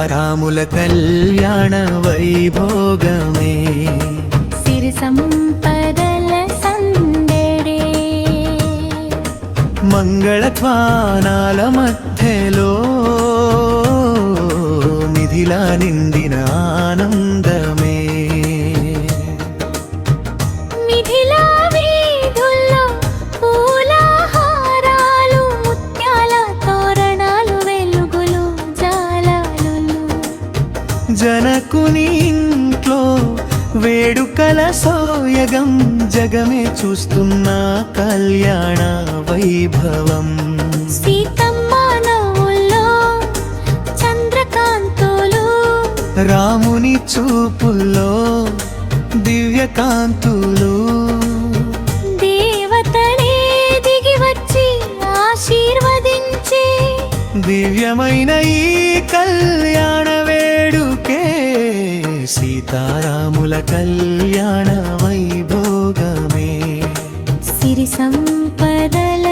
సీతారాముల కళ్యాణ వైభోగమే సిరి సంపదల సందడే మంగళధ్వానాల మధ్యలో నిధిలా నిండిన ఆనందమే మిథిలా వీధుల్లో పూలహారాలు ముత్యాల తోరణాలు వెలుగులు జాలాలు జనకుని ఇంట్లో వేడుకల సోయగం జగమే చూస్తున్న కళ్యాణ వైభవం సీతమ్మ నవ్వుల్లో చంద్రకాంతులు రాముని చూపుల్లో దివ్యకాంతులు దేవతలే దిగి వచ్చి ఆశీర్వదించి దివ్యమైన ఈ కళ్యాణ వేడుకే సీతారాముల కళ్యాణ వైభోగమే సిరి సంపదల